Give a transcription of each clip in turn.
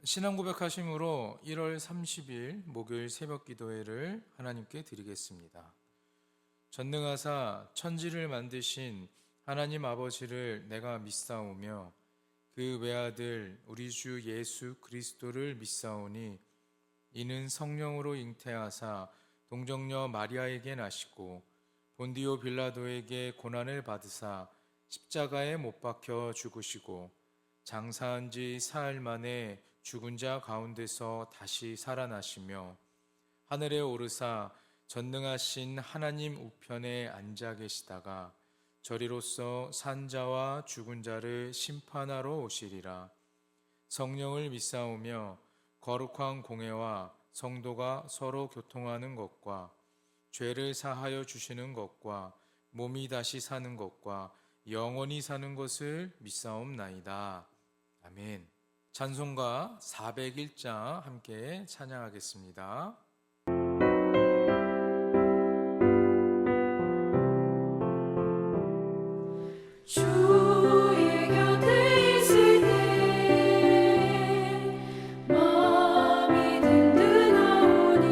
신앙 고백하심으로 1월 30일 목요일 새벽 기도회를 하나님께 드리겠습니다. 전능하사 천지를 만드신 하나님 아버지를 내가 믿사오며 그 외아들 우리 주 예수 그리스도를 믿사오니 이는 성령으로 잉태하사 동정녀 마리아에게 나시고 본디오 빌라도에게 고난을 받으사 십자가에 못 박혀 죽으시고 장사한 지 사흘 만에 죽은 자 가운데서 다시 살아나시며 하늘에 오르사 전능하신 하나님 우편에 앉아 계시다가 저리로서 산 자와 죽은 자를 심판하러 오시리라. 성령을 믿사오며 거룩한 공회와 성도가 서로 교통하는 것과 죄를 사하여 주시는 것과 몸이 다시 사는 것과 영원히 사는 것을 믿사옵나이다. 아멘. 찬송가 401장 함께 찬양하겠습니다. 주의 곁에 있을 때 마음이 든든하오니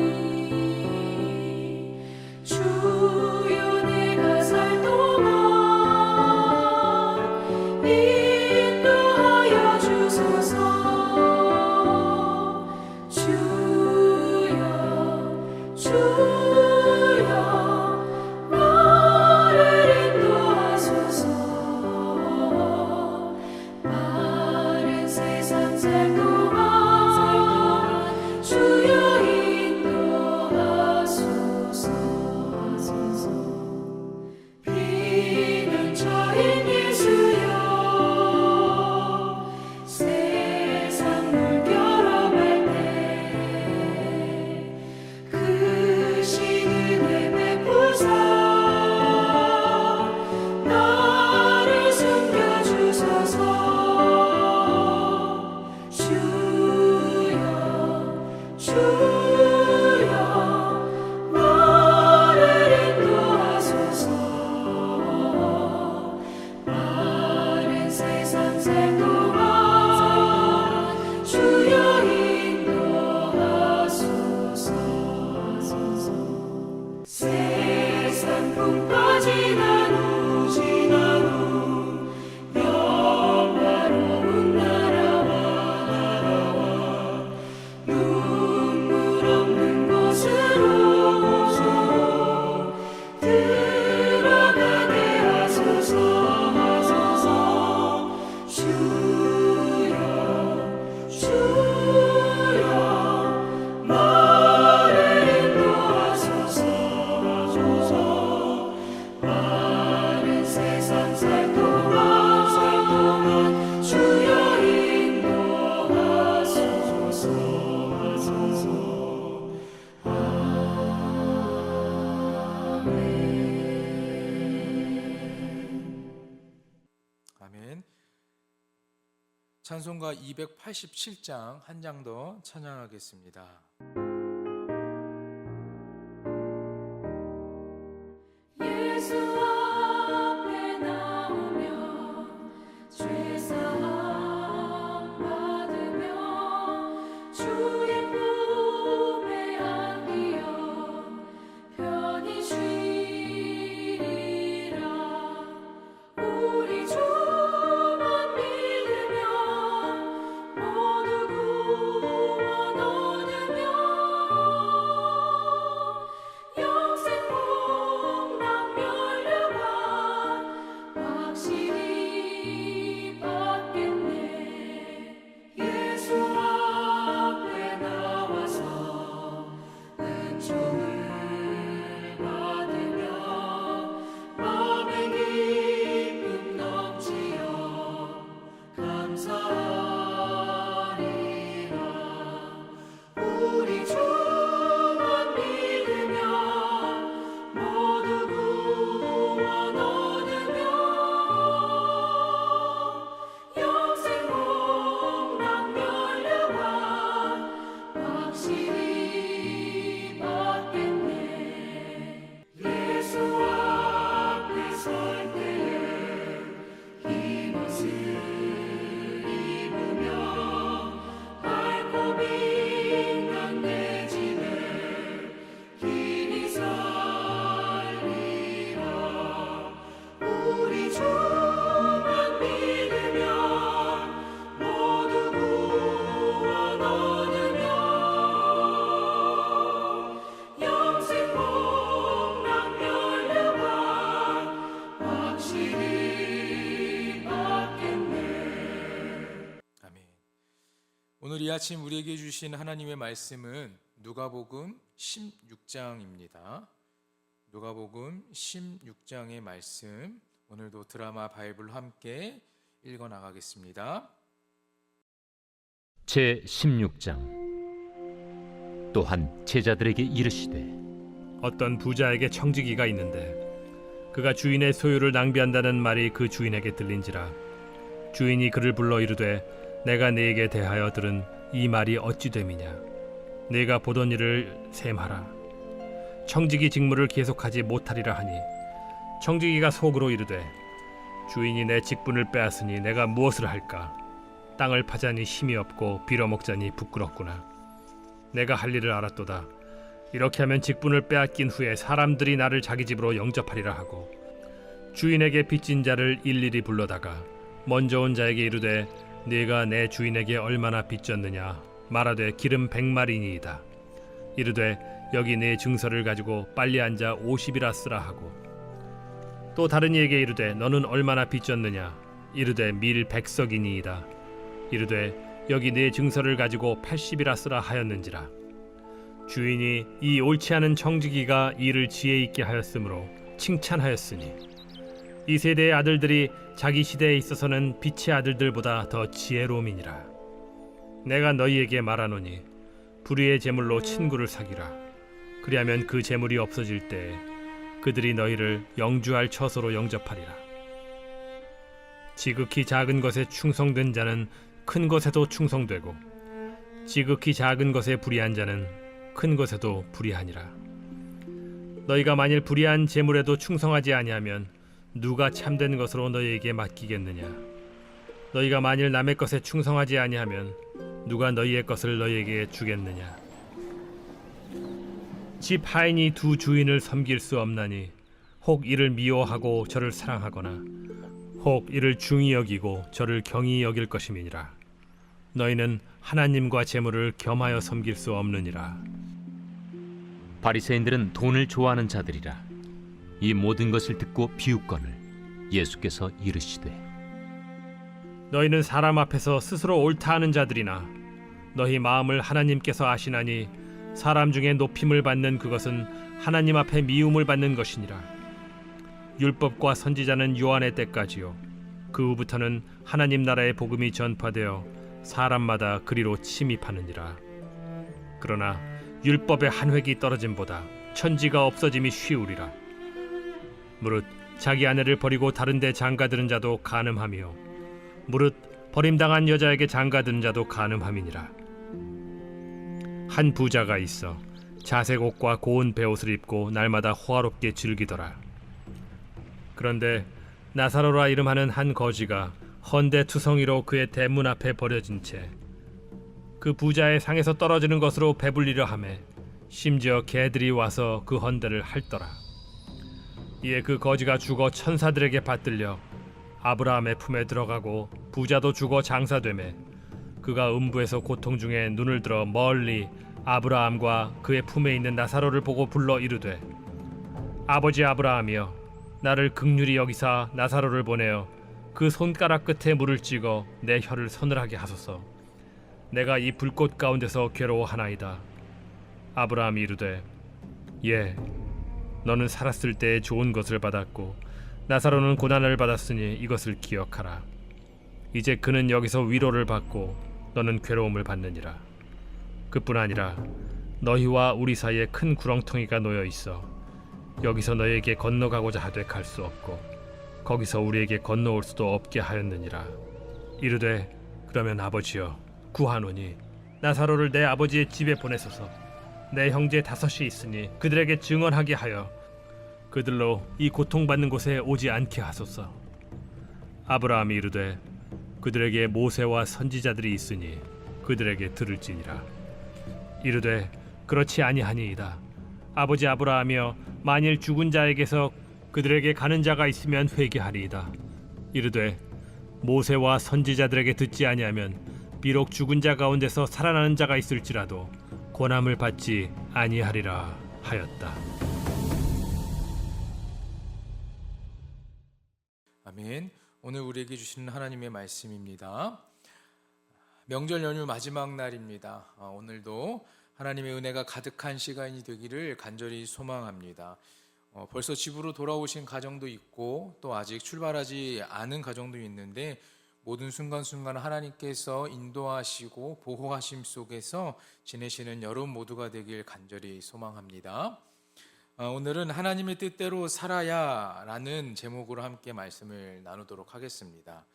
주여 내가 살 동안 인도하여 주소서. 주여 나를 인도하소서. 빠른 세상 살 동안 주여 인도하소서. 비난처인 예수여 세상 물결어갈 때 그 시은혜 베푸사 나를 숨겨주소서. 주여 나를 인도하소서. 빠른 세상 살 동안 주여 인도하소서. 세상 풍파 지난 후 영화로운 나라와 눈물 없는 곳으로 들어가게 하소서. 주여 나를 인도하소서. 빠른 세상 살 동안 주여 인도하소서. 아멘. 찬송가 287장 한 장 더 찬양하겠습니다. 예수 앞에 나오며 죄사함 받으며 주의 품에 안기어 편히 쉬리라. 우리 주만 믿으며 모두 구원 얻으며 오늘 이 아침 우리에게 주신 하나님의 말씀은 누가복음 16장입니다. 누가복음 16장의 말씀, 오늘도 드라마 바이블 함께 읽어 나가겠습니다. 제 16장. 또한 제자들에게 이르시되 어떤 부자에게 청지기가 있는데 그가 주인의 소유를 낭비한다는 말이 그 주인에게 들린지라. 주인이 그를 불러 이르되 내가 네게 대하여 들은 이 말이 어찌 됨이냐. 네가 보던 일을 셈하라. 청지기 직무를 계속하지 못하리라 하니 청지기가 속으로 이르되 주인이 내 직분을 빼앗으니 내가 무엇을 할까. 땅을 파자니 힘이 없고 빌어먹자니 부끄럽구나. 내가 할 일을 알았도다. 이렇게 하면 직분을 빼앗긴 후에 사람들이 나를 자기 집으로 영접하리라 하고 주인에게 빚진 자를 일일이 불러다가 먼저 온 자에게 이르되 네가 내 주인에게 얼마나 빚졌느냐 말하되 기름 100마리니이다. 이르되 여기 네 증서를 가지고 빨리 앉아 50이라 쓰라 하고 또 다른 이에게 이르되 너는 얼마나 빚졌느냐 이르되 밀 100석이니이다. 이르되 여기 네 증서를 가지고 80이라 쓰라 하였는지라. 주인이 이 옳지 않은 청지기가 일을 지혜 있게 하였으므로 칭찬하였으니 이 세대의 아들들이 자기 시대에 있어서는 빛의 아들들보다 더 지혜로움이니라. 내가 너희에게 말하노니 불의의 재물로 친구를 사귀라. 그리하면 그 재물이 없어질 때에 그들이 너희를 영주할 처소로 영접하리라. 지극히 작은 것에 충성된 자는 큰 것에도 충성되고 지극히 작은 것에 불의한 자는 큰 것에도 불의하니라. 너희가 만일 불의한 재물에도 충성하지 아니하면 누가 참된 것으로 너희에게 맡기겠느냐. 너희가 만일 남의 것에 충성하지 아니하면 누가 너희의 것을 너희에게 주겠느냐. 집 하인이 두 주인을 섬길 수 없나니 혹 이를 미워하고 저를 사랑하거나 혹 이를 중히 여기고 저를 경히 여길 것임이니라. 너희는 하나님과 재물을 겸하여 섬길 수 없느니라. 바리새인들은 돈을 좋아하는 자들이라. 이 모든 것을 듣고 비웃거늘 예수께서 이르시되 너희는 사람 앞에서 스스로 옳다 하는 자들이나 너희 마음을 하나님께서 아시나니 사람 중에 높임을 받는 그것은 하나님 앞에 미움을 받는 것이니라. 율법과 선지자는 요한의 때까지요 그 후부터는 하나님 나라의 복음이 전파되어 사람마다 그리로 침입하느니라. 그러나 율법의 한 획이 떨어짐보다 천지가 없어짐이 쉬우리라. 무릇 자기 아내를 버리고 다른 데 장가드는 자도 간음하며 무릇 버림당한 여자에게 장가드는 자도 간음함이니라. 한 부자가 있어 자색 옷과 고운 베옷을 입고 날마다 호화롭게 즐기더라. 그런데 나사로라 이름하는 한 거지가 헌데 투성이로 그의 대문 앞에 버려진 채 그 부자의 상에서 떨어지는 것으로 배불리려 하매 심지어 개들이 와서 그 헌데를 핥더라. 이에 그 거지가 죽어 천사들에게 받들려 아브라함의 품에 들어가고 부자도 죽어 장사되매 그가 음부에서 고통 중에 눈을 들어 멀리 아브라함과 그의 품에 있는 나사로를 보고 불러 이르되 아버지 아브라함이여 나를 긍휼히 여기사 나사로를 보내어 그 손가락 끝에 물을 찍어 내 혀를 서늘하게 하소서. 내가 이 불꽃 가운데서 괴로워하나이다. 아브라함이 이르되 예 너는 살았을 때에 좋은 것을 받았고 나사로는 고난을 받았으니 이것을 기억하라. 이제 그는 여기서 위로를 받고 너는 괴로움을 받느니라. 그뿐 아니라 너희와 우리 사이에 큰 구렁텅이가 놓여 있어 여기서 너희에게 건너가고자 하되 갈 수 없고 거기서 우리에게 건너올 수도 없게 하였느니라. 이르되 그러면 아버지여 구하노니 나사로를 내 아버지의 집에 보내소서. 내 형제 5이 있으니 그들에게 증언하게 하여 그들로 이 고통받는 곳에 오지 않게 하소서. 아브라함이 이르되 그들에게 모세와 선지자들이 있으니 그들에게 들을지니라. 이르되 그렇지 아니하니이다. 아버지 아브라함이여 만일 죽은 자에게서 그들에게 가는 자가 있으면 회개하리이다. 이르되 모세와 선지자들에게 듣지 아니하면 비록 죽은 자 가운데서 살아나는 자가 있을지라도 고난을 받지 아니하리라 하였다. 아멘. 오늘 우리에게 주시는 하나님의 말씀입니다. 명절 연휴 마지막 날입니다. 오늘도 하나님의 은혜가 가득한 시간이 되기를 간절히 소망합니다. 벌써 집으로 돌아오신 가정도 있고 또 아직 출발하지 않은 가정도 있는데 모든 순간순간 하나님께서 인도하시고 보호하심 속에서 지내시는 여러분 모두가 되길 간절히 소망합니다. 오늘은 하나님의 뜻대로 살아야 라는 제목으로 함께 말씀을 나누도록 하겠습니다.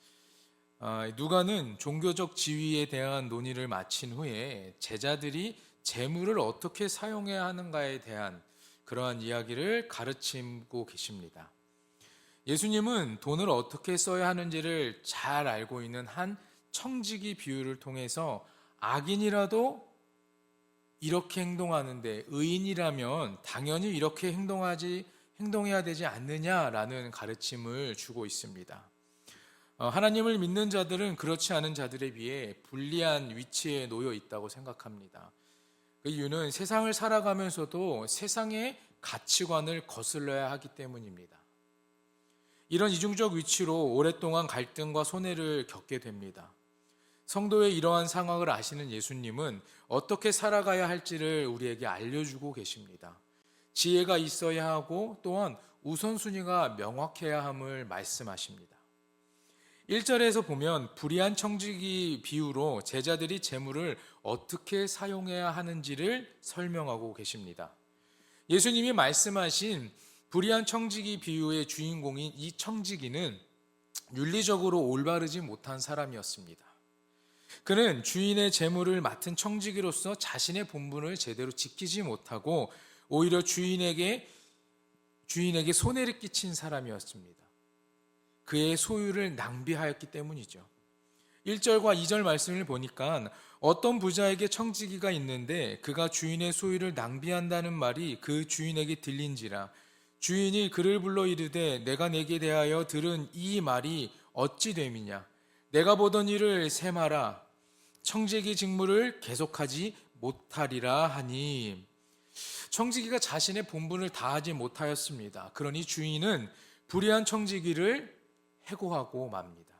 누가는 종교적 지위에 대한 논의를 마친 후에 제자들이 재물을 어떻게 사용해야 하는가에 대한 그러한 이야기를 가르치고 계십니다. 예수님은 돈을 어떻게 써야 하는지를 잘 알고 있는 한 청지기 비유를 통해서 악인이라도 이렇게 행동하는데 의인이라면 당연히 이렇게 행동해야 되지 않느냐라는 가르침을 주고 있습니다. 하나님을 믿는 자들은 그렇지 않은 자들에 비해 불리한 위치에 놓여 있다고 생각합니다. 그 이유는 세상을 살아가면서도 세상의 가치관을 거슬러야 하기 때문입니다. 이런 이중적 위치로 오랫동안 갈등과 손해를 겪게 됩니다. 성도의 이러한 상황을 아시는 예수님은 어떻게 살아가야 할지를 우리에게 알려주고 계십니다. 지혜가 있어야 하고 또한 우선순위가 명확해야 함을 말씀하십니다. 1절에서 보면 불의한 청지기 비유로 제자들이 재물을 어떻게 사용해야 하는지를 설명하고 계십니다. 예수님이 말씀하신 불의한 청지기 비유의 주인공인 이 청지기는 윤리적으로 올바르지 못한 사람이었습니다. 그는 주인의 재물을 맡은 청지기로서 자신의 본분을 제대로 지키지 못하고 오히려 주인에게 손해를 끼친 사람이었습니다. 그의 소유를 낭비하였기 때문이죠. 1절과 2절 말씀을 보니까 어떤 부자에게 청지기가 있는데 그가 주인의 소유를 낭비한다는 말이 그 주인에게 들린지라 주인이 그를 불러 이르되 내가 내게 대하여 들은 이 말이 어찌 됨이냐 내가 보던 일을 세마라 청지기 직무를 계속하지 못하리라 하니 청지기가 자신의 본분을 다하지 못하였습니다. 그러니 주인은 불의한 청지기를 해고하고 맙니다.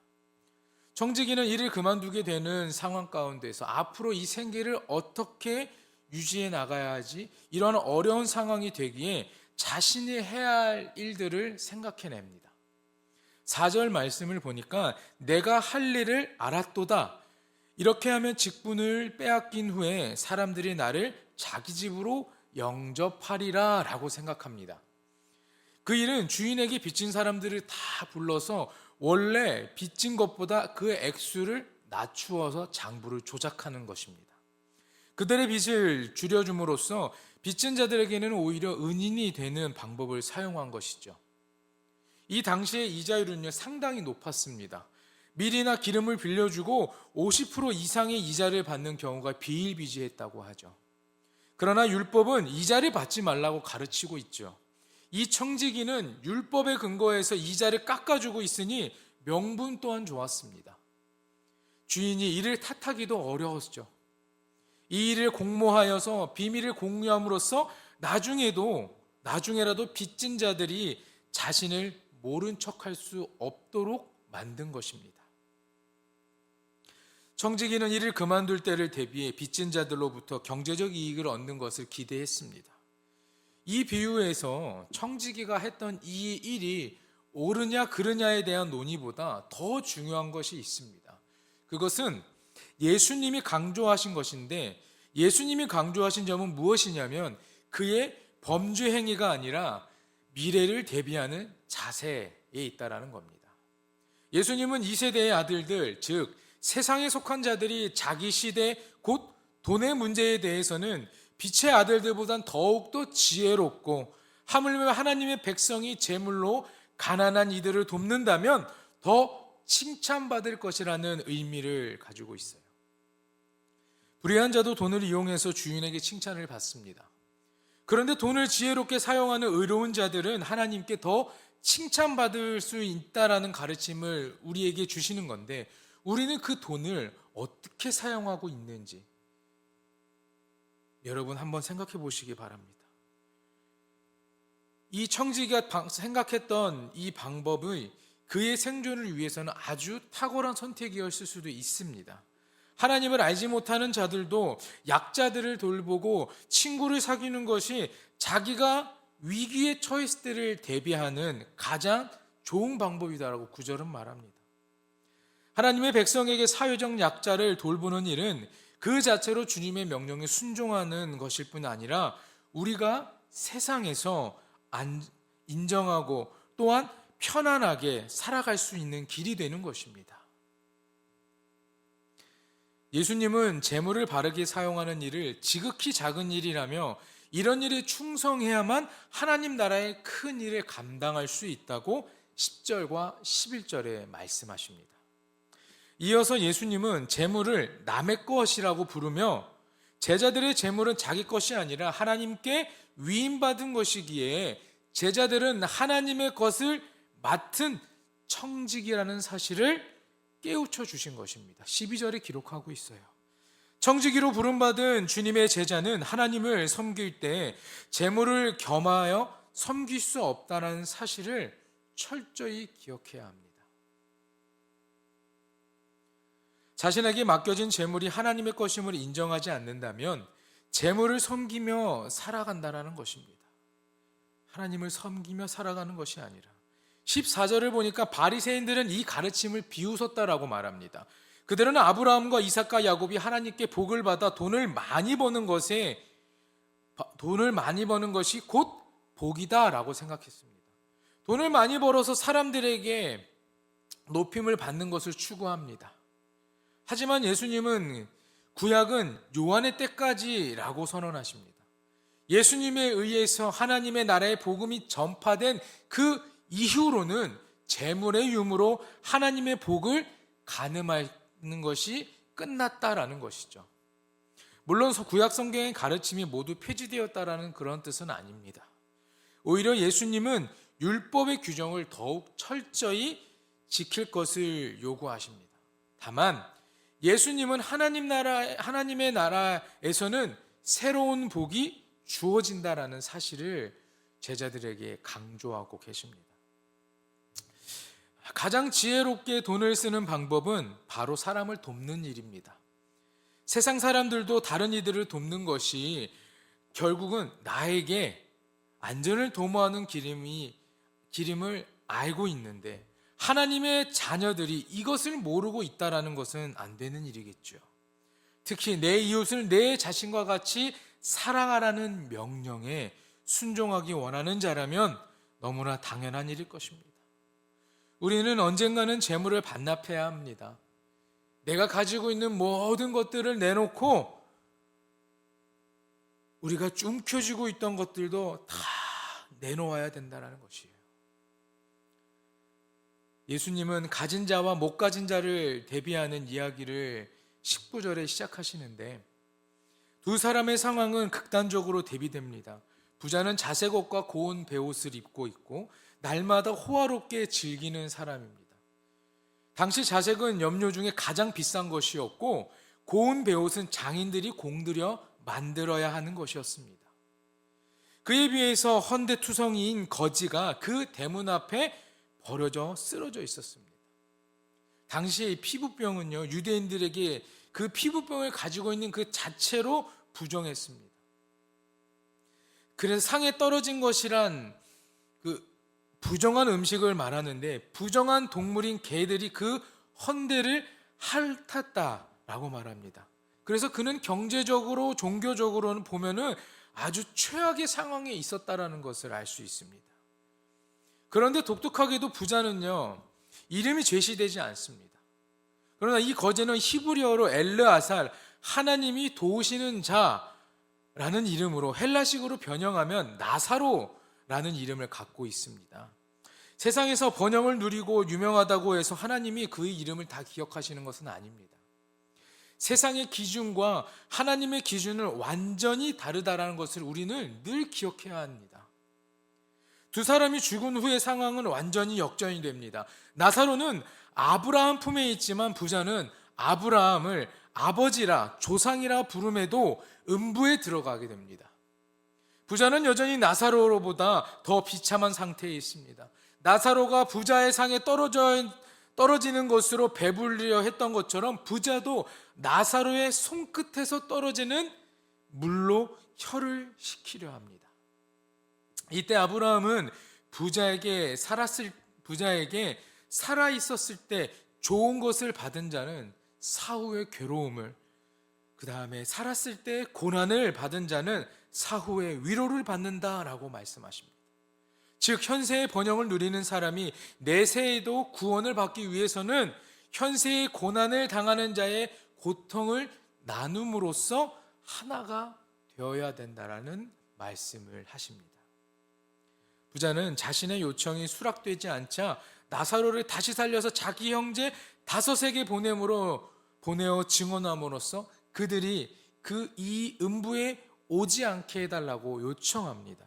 청지기는 일을 그만두게 되는 상황 가운데서 앞으로 이 생계를 어떻게 유지해 나가야 하지? 이런 어려운 상황이 되기에 자신이 해야 할 일들을 생각해냅니다. 4절 말씀을 보니까 내가 할 일을 알았도다. 이렇게 하면 직분을 빼앗긴 후에 사람들이 나를 자기 집으로 영접하리라 라고 생각합니다. 그 일은 주인에게 빚진 사람들을 다 불러서 원래 빚진 것보다 그 액수를 낮추어서 장부를 조작하는 것입니다. 그들의 빚을 줄여줌으로써 빚진 자들에게는 오히려 은인이 되는 방법을 사용한 것이죠. 이 당시의 이자율은요 상당히 높았습니다. 밀이나 기름을 빌려주고 50% 이상의 이자를 받는 경우가 비일비재했다고 하죠. 그러나 율법은 이자를 받지 말라고 가르치고 있죠. 이 청지기는 율법에 근거해서 이자를 깎아주고 있으니 명분 또한 좋았습니다. 주인이 이를 탓하기도 어려웠죠. 이 일을 공모하여서 비밀을 공유함으로써 나중에라도 빚진 자들이 자신을 모른 척할 수 없도록 만든 것입니다. 청지기는 이를 그만둘 때를 대비해 빚진 자들로부터 경제적 이익을 얻는 것을 기대했습니다. 이 비유에서 청지기가 했던 이 일이 옳으냐 그르냐에 대한 논의보다 더 중요한 것이 있습니다. 그것은 예수님이 강조하신 것인데 예수님이 강조하신 점은 무엇이냐면 그의 범죄 행위가 아니라 미래를 대비하는 자세에 있다라는 겁니다. 예수님은 이 세대의 아들들, 즉 세상에 속한 자들이 자기 시대 곧 돈의 문제에 대해서는 빛의 아들들보단 더욱더 지혜롭고 하물며 하나님의 백성이 제물로 가난한 이들을 돕는다면 더 칭찬받을 것이라는 의미를 가지고 있어요. 불의한 자도 돈을 이용해서 주인에게 칭찬을 받습니다. 그런데 돈을 지혜롭게 사용하는 의로운 자들은 하나님께 더 칭찬받을 수 있다라는 가르침을 우리에게 주시는 건데 우리는 그 돈을 어떻게 사용하고 있는지 여러분 한번 생각해 보시기 바랍니다. 이 청지기가 생각했던 이 방법의 그의 생존을 위해서는 아주 탁월한 선택이었을 수도 있습니다. 하나님을 알지 못하는 자들도 약자들을 돌보고 친구를 사귀는 것이 자기가 위기에 처했을 때를 대비하는 가장 좋은 방법이다라고 구절은 말합니다. 하나님의 백성에게 사회적 약자를 돌보는 일은 그 자체로 주님의 명령에 순종하는 것일 뿐 아니라 우리가 세상에서 인정하고 또한 편안하게 살아갈 수 있는 길이 되는 것입니다. 예수님은 재물을 바르게 사용하는 일을 지극히 작은 일이라며 이런 일에 충성해야만 하나님 나라의 큰 일을 감당할 수 있다고 10절과 11절에 말씀하십니다. 이어서 예수님은 재물을 남의 것이라고 부르며 제자들의 재물은 자기 것이 아니라 하나님께 위임받은 것이기에 제자들은 하나님의 것을 맡은 청지기라는 사실을 깨우쳐 주신 것입니다. 12절에 기록하고 있어요. 청지기로 부름받은 주님의 제자는 하나님을 섬길 때 재물을 겸하여 섬길 수 없다는 사실을 철저히 기억해야 합니다. 자신에게 맡겨진 재물이 하나님의 것임을 인정하지 않는다면 재물을 섬기며 살아간다는 것입니다. 하나님을 섬기며 살아가는 것이 아니라 14절을 보니까 바리새인들은 이 가르침을 비웃었다라고 말합니다. 그들은 아브라함과 이삭과 야곱이 하나님께 복을 받아 돈을 많이 버는 것이 곧 복이다라고 생각했습니다. 돈을 많이 벌어서 사람들에게 높임을 받는 것을 추구합니다. 하지만 예수님은 구약은 요한의 때까지라고 선언하십니다. 예수님에 의해서 하나님의 나라의 복음이 전파된 그 이후로는 재물의 유무로 하나님의 복을 간음하는 것이 끝났다라는 것이죠. 물론 구약 성경의 가르침이 모두 폐지되었다라는 그런 뜻은 아닙니다. 오히려 예수님은 율법의 규정을 더욱 철저히 지킬 것을 요구하십니다. 다만 예수님은 하나님의 나라에서는 새로운 복이 주어진다라는 사실을 제자들에게 강조하고 계십니다. 가장 지혜롭게 돈을 쓰는 방법은 바로 사람을 돕는 일입니다. 세상 사람들도 다른 이들을 돕는 것이 결국은 나에게 안전을 도모하는 길임을 알고 있는데 하나님의 자녀들이 이것을 모르고 있다라는 것은 안 되는 일이겠죠. 특히 내 이웃을 내 자신과 같이 사랑하라는 명령에 순종하기 원하는 자라면 너무나 당연한 일일 것입니다. 우리는 언젠가는 재물을 반납해야 합니다. 내가 가지고 있는 모든 것들을 내놓고 우리가 움켜쥐고 있던 것들도 다 내놓아야 된다는 것이에요. 예수님은 가진 자와 못 가진 자를 대비하는 이야기를 19절에 시작하시는데 두 사람의 상황은 극단적으로 대비됩니다. 부자는 자색 옷과 고운 베옷을 입고 있고 날마다 호화롭게 즐기는 사람입니다. 당시 자색은 염료 중에 가장 비싼 것이었고 고운 베옷은 장인들이 공들여 만들어야 하는 것이었습니다. 그에 비해서 헌데투성이인 거지가 그 대문 앞에 버려져 쓰러져 있었습니다. 당시의 피부병은요, 유대인들에게 그 피부병을 가지고 있는 그 자체로 부정했습니다. 그래서 상에 떨어진 것이란 그 부정한 음식을 말하는데 부정한 동물인 개들이 그 헌데를 핥았다라고 말합니다. 그래서 그는 경제적으로 종교적으로는 보면은 아주 최악의 상황에 있었다라는 것을 알 수 있습니다. 그런데 독특하게도 부자는요, 이름이 제시되지 않습니다. 그러나 이 거제는 히브리어로 엘르아살, 하나님이 도우시는 자라는 이름으로 헬라식으로 변형하면 나사로라는 이름을 갖고 있습니다. 세상에서 번영을 누리고 유명하다고 해서 하나님이 그의 이름을 다 기억하시는 것은 아닙니다. 세상의 기준과 하나님의 기준은 완전히 다르다라는 것을 우리는 늘 기억해야 합니다. 두 사람이 죽은 후의 상황은 완전히 역전이 됩니다. 나사로는 아브라함 품에 있지만 부자는 아브라함을 아버지라 조상이라 부름에도 음부에 들어가게 됩니다. 부자는 여전히 나사로보다 더 비참한 상태에 있습니다. 나사로가 부자의 상에 떨어지는 것으로 배불리려 했던 것처럼 부자도 나사로의 손끝에서 떨어지는 물로 혀를 식히려 합니다. 이때 아브라함은 부자에게 살아 있었을 때 좋은 것을 받은 자는 사후의 괴로움을, 그 다음에 살았을 때 고난을 받은 자는 사후의 위로를 받는다라고 말씀하십니다. 즉 현세의 번영을 누리는 사람이 내세에도 구원을 받기 위해서는 현세의 고난을 당하는 자의 고통을 나눔으로써 하나가 되어야 된다라는 말씀을 하십니다. 부자는 자신의 요청이 수락되지 않자 나사로를 다시 살려서 자기 형제 5에게 보내어 증언함으로써 그들이 그 이 음부에 오지 않게 해달라고 요청합니다.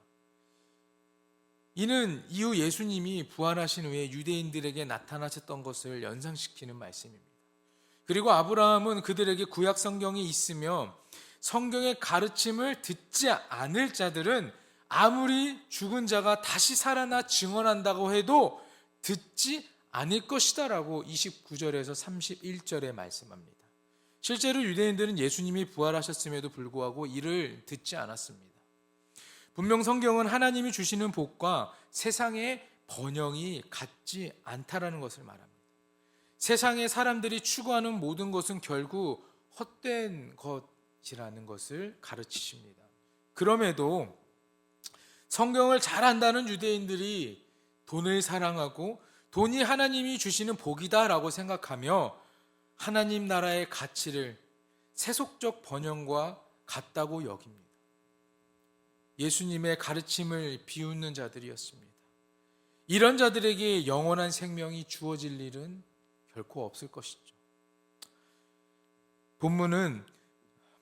이는 이후 예수님이 부활하신 후에 유대인들에게 나타나셨던 것을 연상시키는 말씀입니다. 그리고 아브라함은 그들에게 구약 성경이 있으며 성경의 가르침을 듣지 않을 자들은 아무리 죽은 자가 다시 살아나 증언한다고 해도 듣지 않을 것이다 라고 29절에서 31절에 말씀합니다. 실제로 유대인들은 예수님이 부활하셨음에도 불구하고 이를 듣지 않았습니다. 분명 성경은 하나님이 주시는 복과 세상의 번영이 같지 않다라는 것을 말합니다. 세상의 사람들이 추구하는 모든 것은 결국 헛된 것이라는 것을 가르치십니다. 그럼에도 성경을 잘 안다는 유대인들이 돈을 사랑하고 돈이 하나님이 주시는 복이다라고 생각하며 하나님 나라의 가치를 세속적 번영과 같다고 여깁니다. 예수님의 가르침을 비웃는 자들이었습니다. 이런 자들에게 영원한 생명이 주어질 일은 결코 없을 것이죠. 본문은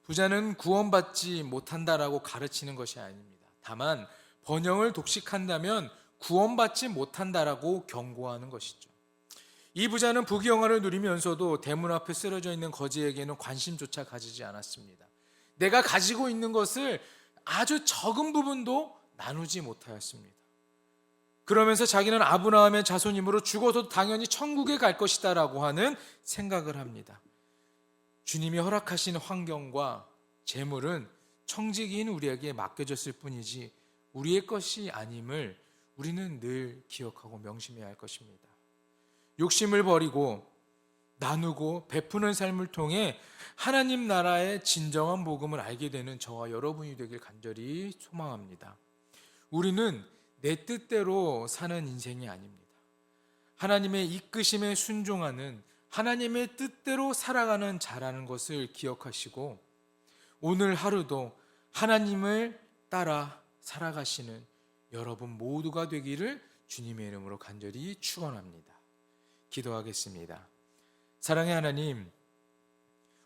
부자는 구원받지 못한다라고 가르치는 것이 아닙니다. 다만 번영을 독식한다면 구원받지 못한다라고 경고하는 것이죠. 이 부자는 부귀영화를 누리면서도 대문 앞에 쓰러져 있는 거지에게는 관심조차 가지지 않았습니다. 내가 가지고 있는 것을 아주 적은 부분도 나누지 못하였습니다. 그러면서 자기는 아브라함의 자손이므로 죽어도 당연히 천국에 갈 것이다 라고 하는 생각을 합니다. 주님이 허락하신 환경과 재물은 청지기인 우리에게 맡겨졌을 뿐이지 우리의 것이 아님을 우리는 늘 기억하고 명심해야 할 것입니다. 욕심을 버리고 나누고 베푸는 삶을 통해 하나님 나라의 진정한 복음을 알게 되는 저와 여러분이 되길 간절히 소망합니다. 우리는 내 뜻대로 사는 인생이 아닙니다. 하나님의 이끄심에 순종하는, 하나님의 뜻대로 살아가는 자라는 것을 기억하시고 오늘 하루도 하나님을 따라 살아가시는 여러분 모두가 되기를 주님의 이름으로 간절히 축원합니다. 기도하겠습니다. 사랑의 하나님,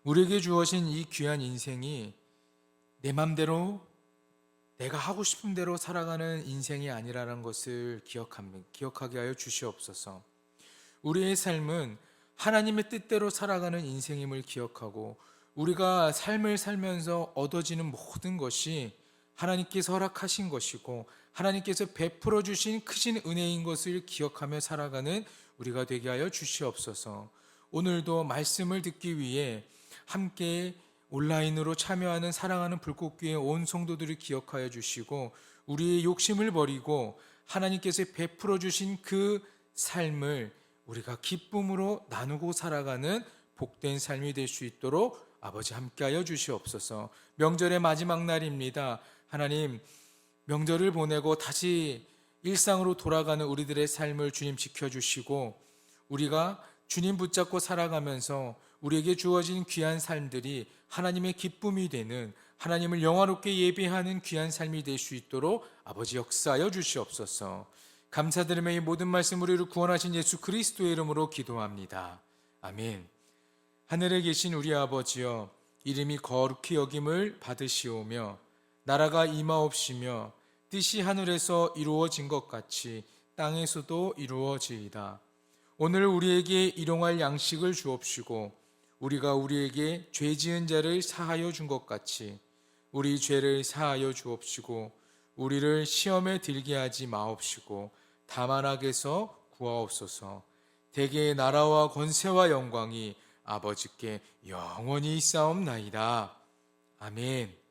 우리에게 주어진 이 귀한 인생이 내 맘대로 내가 하고 싶은 대로 살아가는 인생이 아니라는 것을 기억하게 하여 주시옵소서. 우리의 삶은 하나님의 뜻대로 살아가는 인생임을 기억하고 우리가 삶을 살면서 얻어지는 모든 것이 하나님께서 허락하신 것이고 하나님께서 베풀어 주신 크신 은혜인 것을 기억하며 살아가는 우리가 되게 하여 주시옵소서. 오늘도 말씀을 듣기 위해 함께 온라인으로 참여하는 사랑하는 불꽃교회 온 성도들을 기억하여 주시고 우리의 욕심을 버리고 하나님께서 베풀어 주신 그 삶을 우리가 기쁨으로 나누고 살아가는 복된 삶이 될 수 있도록 아버지 함께하여 주시옵소서. 명절의 마지막 날입니다. 하나님, 명절을 보내고 다시 일상으로 돌아가는 우리들의 삶을 주님 지켜주시고 우리가 주님 붙잡고 살아가면서 우리에게 주어진 귀한 삶들이 하나님의 기쁨이 되는, 하나님을 영화롭게 예배하는 귀한 삶이 될 수 있도록 아버지 역사하여 주시옵소서. 감사드리며 이 모든 말씀 우리를 구원하신 예수 그리스도의 이름으로 기도합니다. 아멘. 하늘에 계신 우리 아버지여, 이름이 거룩히 여김을 받으시오며 나라가 임하옵시며 뜻이 하늘에서 이루어진 것 같이 땅에서도 이루어지이다. 오늘 우리에게 일용할 양식을 주옵시고 우리가 우리에게 죄 지은 자를 사하여 준 것 같이 우리 죄를 사하여 주옵시고 우리를 시험에 들게 하지 마옵시고 다만 악에서 구하옵소서. 대개의 나라와 권세와 영광이 아버지께 영원히 있사옵나이다. 아멘.